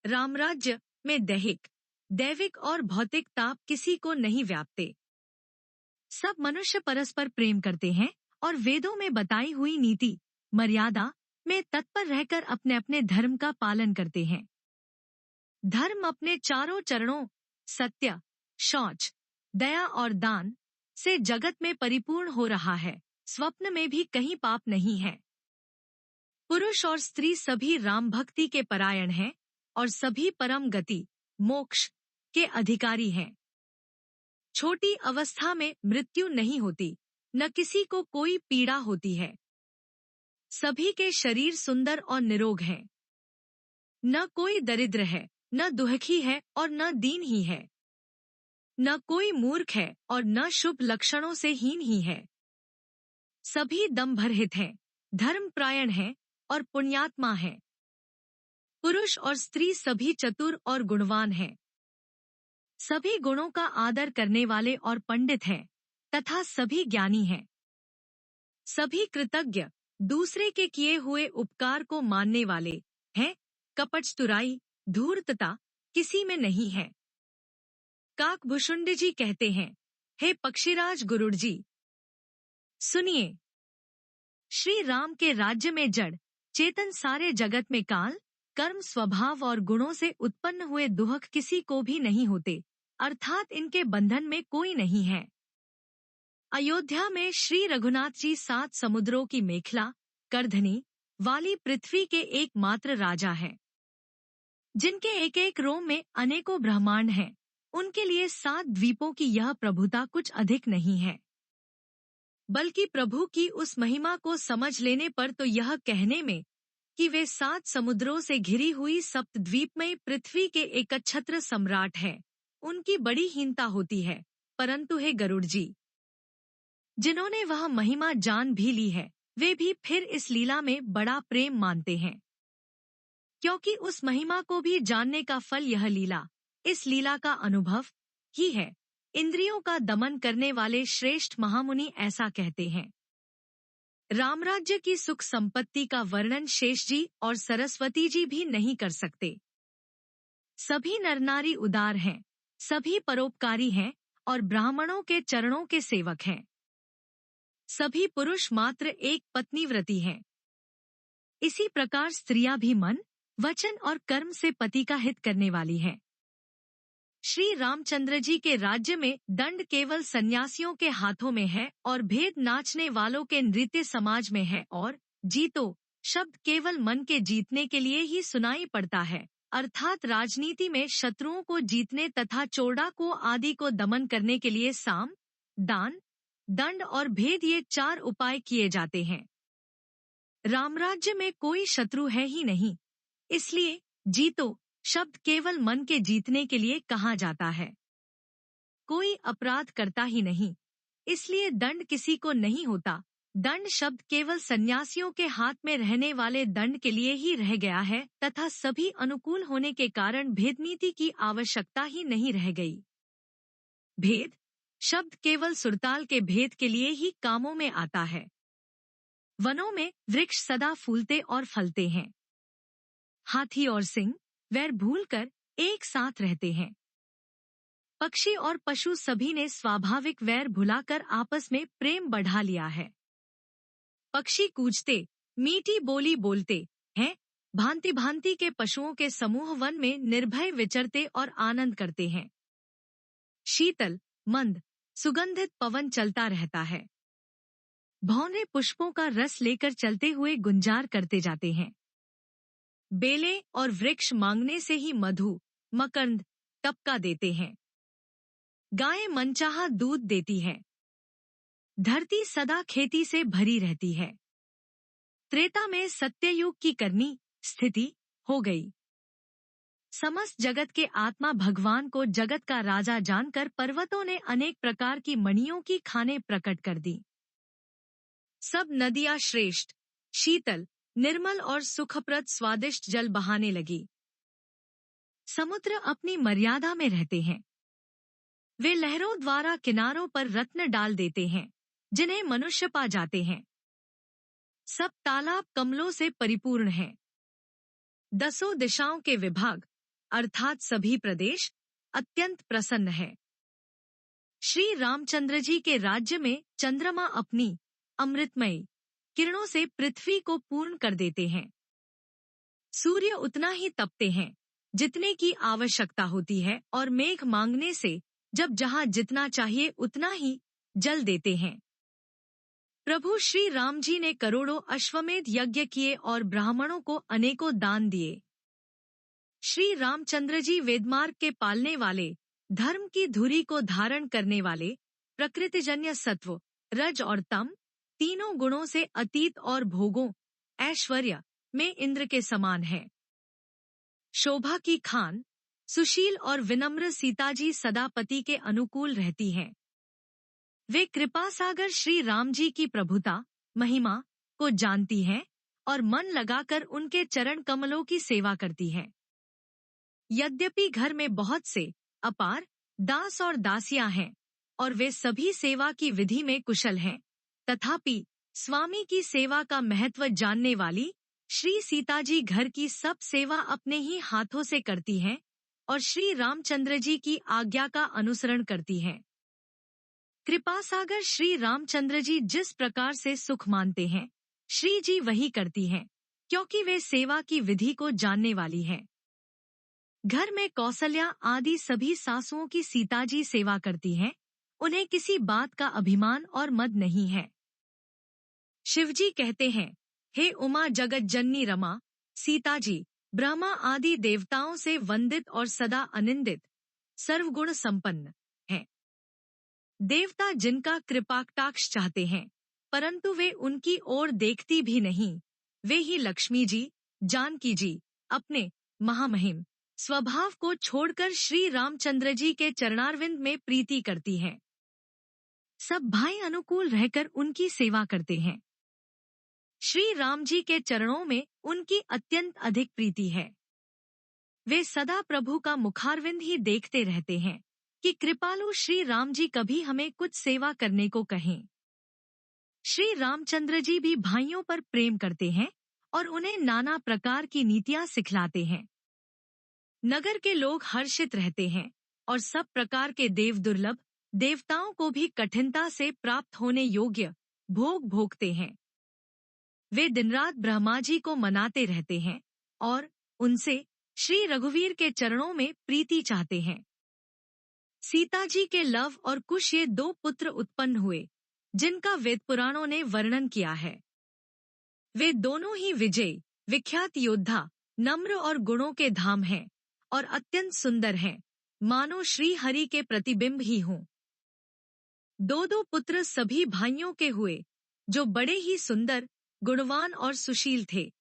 रामराज्य में दैविक और भौतिक ताप किसी को नहीं व्यापते। सब मनुष्य परस्पर प्रेम करते हैं और वेदों में बताई हुई नीति मर्यादा में तत्पर रहकर अपने अपने धर्म का पालन करते हैं। धर्म अपने चारों चरणों सत्य, शौच, दया और दान से जगत में परिपूर्ण हो रहा है। स्वप्न में भी कहीं पाप नहीं है। पुरुष और स्त्री सभी राम भक्ति के परायण हैं और सभी परम गति मोक्ष के अधिकारी हैं। छोटी अवस्था में मृत्यु नहीं होती, न किसी को कोई पीड़ा होती है। सभी के शरीर सुंदर और निरोग हैं। न कोई दरिद्र है, न दुखी है और न दीन ही है। न कोई मूर्ख है और न शुभ लक्षणों से हीन ही है। सभी दम्भरहित हैं, धर्मपरायण हैं और पुण्यात्मा हैं। पुरुष और स्त्री सभी चतुर और गुणवान हैं। सभी गुणों का आदर करने वाले और पंडित हैं तथा सभी ज्ञानी हैं। सभी कृतज्ञ, दूसरे के किए हुए उपकार को मानने वाले हैं। कपटचतुराई, धूर्तता किसी में नहीं है। काकभूषुंड जी कहते हैं, हे पक्षीराज गुरुड़ जी, सुनिए। श्री राम के राज्य में जड़ चेतन सारे जगत में काल, कर्म, स्वभाव और गुणों से उत्पन्न हुए दुख किसी को भी नहीं होते, अर्थात इनके बंधन में कोई नहीं है। अयोध्या में श्री रघुनाथ जी 7 समुद्रों की मेखला करधनी वाली पृथ्वी के एकमात्र राजा हैं, जिनके एक एक रोम में अनेकों ब्रह्मांड हैं। उनके लिए 7 द्वीपों की यह प्रभुता कुछ अधिक नहीं है, बल्कि प्रभु की उस महिमा को समझ लेने पर तो यह कहने में कि वे 7 समुद्रों से घिरी हुई सप्तद्वीपमय पृथ्वी के एकच्छत्र सम्राट हैं, उनकी बड़ी हीनता होती है। परंतु हे गरुड़ जी, जिन्होंने वह महिमा जान भी ली है, वे भी फिर इस लीला में बड़ा प्रेम मानते हैं, क्योंकि उस महिमा को भी जानने का फल यह लीला, इस लीला का अनुभव ही है। इंद्रियों का दमन करने वाले श्रेष्ठ महामुनि ऐसा कहते हैं। रामराज्य की सुख संपत्ति का वर्णन शेष जी और सरस्वती जी भी नहीं कर सकते। सभी नरनारी उदार हैं, सभी परोपकारी हैं और ब्राह्मणों के चरणों के सेवक हैं। सभी पुरुष मात्र एक पत्नीव्रती हैं। इसी प्रकार स्त्रियां भी मन, वचन और कर्म से पति का हित करने वाली हैं। श्री रामचंद्र जी के राज्य में दंड केवल सन्यासियों के हाथों में है और भेद नाचने वालों के नृत्य समाज में है, और जीतो शब्द केवल मन के जीतने के लिए ही सुनाई पड़ता है, अर्थात राजनीति में शत्रुओं को जीतने तथा चोरडाको आदि को दमन करने के लिए साम, दान, दंड और भेद ये 4 उपाय किए जाते हैं। रामराज्य में कोई शत्रु है ही नहीं, इसलिए जीतो शब्द केवल मन के जीतने के लिए कहा जाता है। कोई अपराध करता ही नहीं, इसलिए दंड किसी को नहीं होता। दंड शब्द केवल सन्यासियों के हाथ में रहने वाले दंड के लिए ही रह गया है तथा सभी अनुकूल होने के कारण भेदनीति की आवश्यकता ही नहीं रह गई। भेद शब्द केवल सुरताल के भेद के लिए ही कामों में आता है। वनों में वृक्ष सदा फूलते और फलते हैं। हाथी और सिंह वैर भूलकर एक साथ रहते हैं। पक्षी और पशु सभी ने स्वाभाविक वैर भुलाकर आपस में प्रेम बढ़ा लिया है। पक्षी कूजते, मीठी बोली बोलते हैं, भांति भांति के पशुओं के समूह वन में निर्भय विचरते और आनंद करते हैं। शीतल, मंद, सुगंधित पवन चलता रहता है। भौरे पुष्पों का रस लेकर चलते हुए गुंजार करते जाते हैं। बेले और वृक्ष मांगने से ही मधु, मकरंद, टपका देते हैं। गाय मनचाहा दूध देती है। धरती सदा खेती से भरी रहती है। त्रेता में सत्ययुग की करनी स्थिति हो गई। समस्त जगत के आत्मा भगवान को जगत का राजा जानकर पर्वतों ने अनेक प्रकार की मणियों की खानें प्रकट कर दी। सब नदियां श्रेष्ठ, शीतल, निर्मल और सुखप्रद स्वादिष्ट जल बहाने लगी। समुद्र अपनी मर्यादा में रहते हैं। वे लहरों द्वारा किनारों पर रत्न डाल देते हैं, जिन्हें मनुष्य पा जाते हैं। सब तालाब कमलों से परिपूर्ण हैं। 10 दिशाओं के विभाग अर्थात सभी प्रदेश अत्यंत प्रसन्न है। श्री रामचंद्र जी के राज्य में चंद्रमा अपनी अमृतमयी किरणों से पृथ्वी को पूर्ण कर देते हैं। सूर्य उतना ही तपते हैं जितने की आवश्यकता होती है और मेघ मांगने से जब जहां जितना चाहिए उतना ही जल देते हैं। प्रभु श्री राम जी ने करोड़ों अश्वमेध यज्ञ किए और ब्राह्मणों को अनेकों दान दिए। श्री रामचंद्र जी वेदमार्ग के पालने वाले, धर्म की धुरी को धारण करने वाले, प्रकृतिजन्य सत्व, रज और तम तीनों गुणों से अतीत और भोगों, ऐश्वर्य में इंद्र के समान है। शोभा की खान, सुशील और विनम्र सीता जी सदा पति के अनुकूल रहती हैं। वे कृपा सागर श्री राम जी की प्रभुता, महिमा को जानती हैं और मन लगाकर उनके चरण कमलों की सेवा करती हैं। यद्यपि घर में बहुत से अपार दास और दासियां हैं और वे सभी सेवा की विधि में कुशल हैं, तथापि स्वामी की सेवा का महत्व जानने वाली श्री सीता जी घर की सब सेवा अपने ही हाथों से करती हैं और श्री रामचंद्र जी की आज्ञा का अनुसरण करती हैं। कृपा सागर श्री रामचंद्र जी जिस प्रकार से सुख मानते हैं, श्री जी वही करती हैं, क्योंकि वे सेवा की विधि को जानने वाली हैं। घर में कौशल्या आदि सभी सासुओं की सीता जी सेवा करती हैं, उन्हें किसी बात का अभिमान और मद नहीं है। शिवजी कहते हैं, हे उमा जगत जननी रमा, सीता जी ब्रह्मा आदि देवताओं से वंदित और सदा अनिंदित, सर्वगुण संपन्न हैं। देवता जिनका कृपाकटाक्ष चाहते हैं, परंतु वे उनकी ओर देखती भी नहीं, वे ही लक्ष्मी जी, जानकी जी अपने महामहिम स्वभाव को छोड़कर श्री रामचंद्र जी के चरणारविंद में प्रीति करती हैं। सब भाई अनुकूल रहकर उनकी सेवा करते हैं। श्री राम जी के चरणों में उनकी अत्यंत अधिक प्रीति है। वे सदा प्रभु का मुखारविंद ही देखते रहते हैं कि कृपालु श्री राम जी कभी हमें कुछ सेवा करने को कहें। श्री रामचंद्र जी भी भाइयों पर प्रेम करते हैं और उन्हें नाना प्रकार की नीतियां सिखलाते हैं। नगर के लोग हर्षित रहते हैं और सब प्रकार के देव दुर्लभ देवताओं को भी कठिनता से प्राप्त होने योग्य भोग भोगते हैं। वे दिनरात ब्रह्मा जी को मनाते रहते हैं और उनसे श्री रघुवीर के चरणों में प्रीति चाहते हैं। सीता जी के लव और कुश ये दो पुत्र उत्पन्न हुए, जिनका वेद पुराणों ने वर्णन किया है। वे दोनों ही विजयी, विख्यात योद्धा, नम्र और गुणों के धाम हैं और अत्यंत सुंदर हैं, मानो श्री हरि के प्रतिबिंब ही हों। दो दो पुत्र सभी भाइयों के हुए, जो बड़े ही सुंदर, गुणवान और सुशील थे।